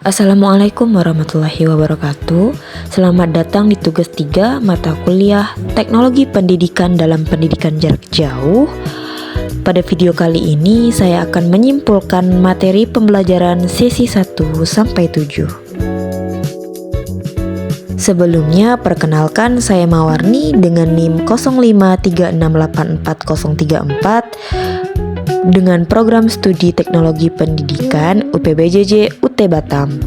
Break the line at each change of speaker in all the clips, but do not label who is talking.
Assalamualaikum warahmatullahi wabarakatuh. Selamat datang di tugas 3 mata kuliah Teknologi Pendidikan dalam Pendidikan Jarak Jauh. Pada video kali ini saya akan menyimpulkan materi pembelajaran sesi 1 sampai 7. Sebelumnya perkenalkan, saya Mawarni dengan NIM 0536844034 dengan program studi Teknologi Pendidikan UPBJJ UT Batam.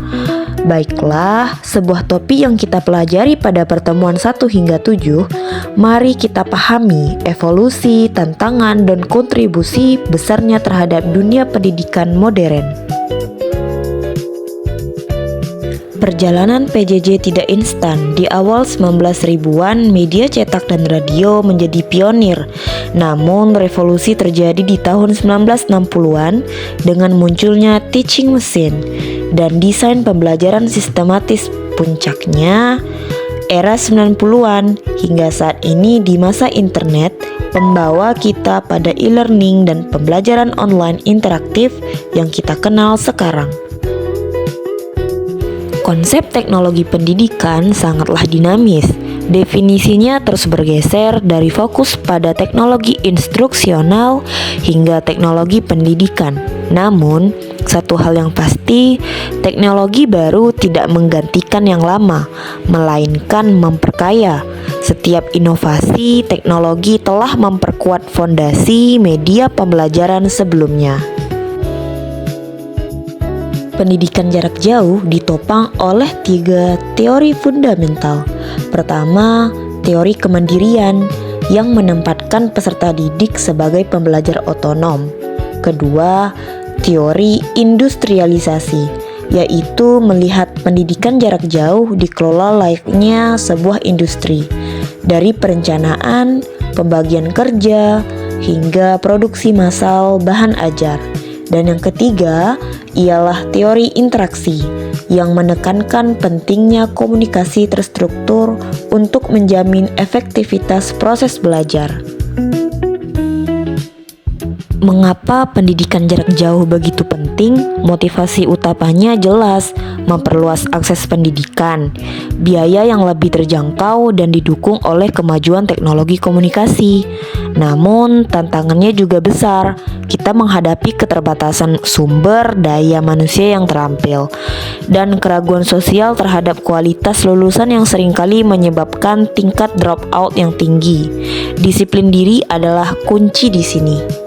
Baiklah, sebuah topik yang kita pelajari pada pertemuan 1 hingga 7, mari kita pahami evolusi, tantangan, dan kontribusi besarnya terhadap dunia pendidikan modern. Perjalanan PJJ tidak instan. Di awal 1900-an, media cetak dan radio menjadi pionir. Namun, revolusi terjadi di tahun 1960-an dengan munculnya teaching machine dan desain pembelajaran sistematis. Puncaknya, era 90-an hingga saat ini di masa internet, membawa kita pada e-learning dan pembelajaran online interaktif yang kita kenal sekarang. Konsep teknologi pendidikan sangatlah dinamis. Definisinya terus bergeser dari fokus pada teknologi instruksional hingga teknologi pendidikan. Namun, satu hal yang pasti, teknologi baru tidak menggantikan yang lama, melainkan memperkaya. Setiap inovasi teknologi telah memperkuat fondasi media pembelajaran sebelumnya. Pendidikan jarak jauh ditopang oleh 3 teori fundamental. Pertama, teori kemandirian yang menempatkan peserta didik sebagai pembelajar otonom. Kedua, teori industrialisasi, yaitu melihat pendidikan jarak jauh dikelola layaknya sebuah industri, dari perencanaan, pembagian kerja, hingga produksi massal bahan ajar. Dan yang ketiga ialah teori interaksi yang menekankan pentingnya komunikasi terstruktur untuk menjamin efektivitas proses belajar. Mengapa pendidikan jarak jauh begitu penting? Motivasi utamanya jelas, memperluas akses pendidikan, biaya yang lebih terjangkau dan didukung oleh kemajuan teknologi komunikasi. Namun, tantangannya juga besar. Kita menghadapi keterbatasan sumber daya manusia yang terampil dan keraguan sosial terhadap kualitas lulusan yang seringkali menyebabkan tingkat dropout yang tinggi. Disiplin diri adalah kunci di sini.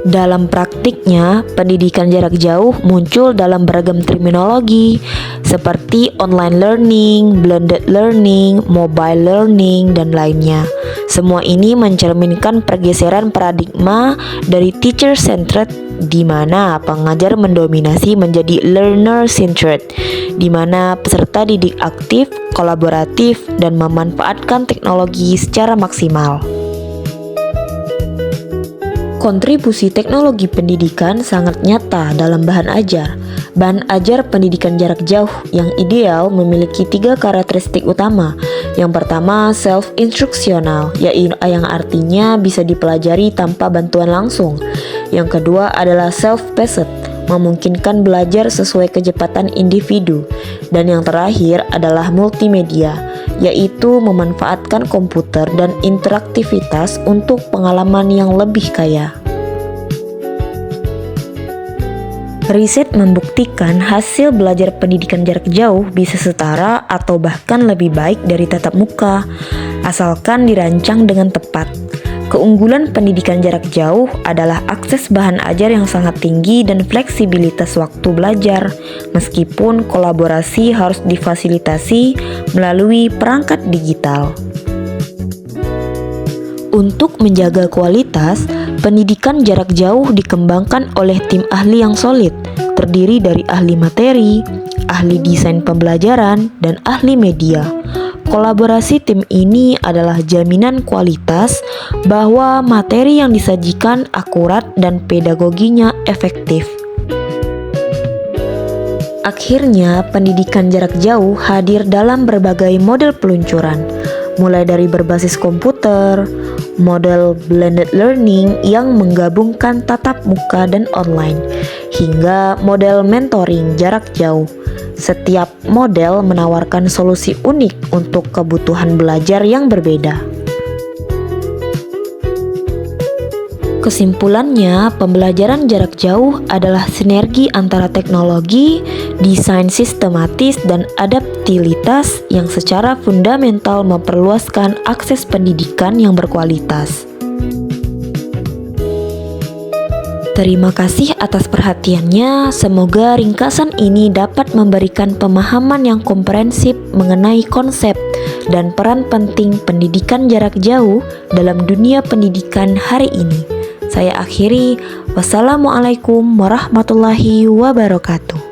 Dalam praktiknya, pendidikan jarak jauh muncul dalam beragam terminologi seperti online learning, blended learning, mobile learning, dan lainnya. Semua ini mencerminkan pergeseran paradigma dari teacher-centered di mana pengajar mendominasi menjadi learner-centered, di mana peserta didik aktif, kolaboratif, dan memanfaatkan teknologi secara maksimal. Kontribusi teknologi pendidikan sangat nyata dalam bahan ajar. Bahan ajar pendidikan jarak jauh yang ideal memiliki 3 karakteristik utama. Yang pertama, self-instruksional, yang artinya bisa dipelajari tanpa bantuan langsung. Yang kedua adalah self-paced, memungkinkan belajar sesuai kecepatan individu. Dan yang terakhir adalah multimedia, yaitu memanfaatkan komputer dan interaktivitas untuk pengalaman yang lebih kaya. Riset membuktikan hasil belajar pendidikan jarak jauh bisa setara atau bahkan lebih baik dari tatap muka, asalkan dirancang dengan tepat. Keunggulan pendidikan jarak jauh adalah akses bahan ajar yang sangat tinggi dan fleksibilitas waktu belajar, meskipun kolaborasi harus difasilitasi melalui perangkat digital. Untuk menjaga kualitas, pendidikan jarak jauh dikembangkan oleh tim ahli yang solid, terdiri dari ahli materi, ahli desain pembelajaran, dan ahli media. Kolaborasi tim ini adalah jaminan kualitas bahwa materi yang disajikan akurat dan pedagoginya efektif. Akhirnya, pendidikan jarak jauh hadir dalam berbagai model peluncuran, mulai dari berbasis komputer, model blended learning yang menggabungkan tatap muka dan online, hingga model mentoring jarak jauh. Setiap model menawarkan solusi unik untuk kebutuhan belajar yang berbeda. Kesimpulannya, pembelajaran jarak jauh adalah sinergi antara teknologi, desain sistematis, dan adaptabilitas yang secara fundamental memperluaskan akses pendidikan yang berkualitas. Terima kasih atas perhatiannya. Semoga ringkasan ini dapat memberikan pemahaman yang komprehensif mengenai konsep dan peran penting pendidikan jarak jauh dalam dunia pendidikan hari ini. Saya akhiri, wassalamualaikum warahmatullahi wabarakatuh.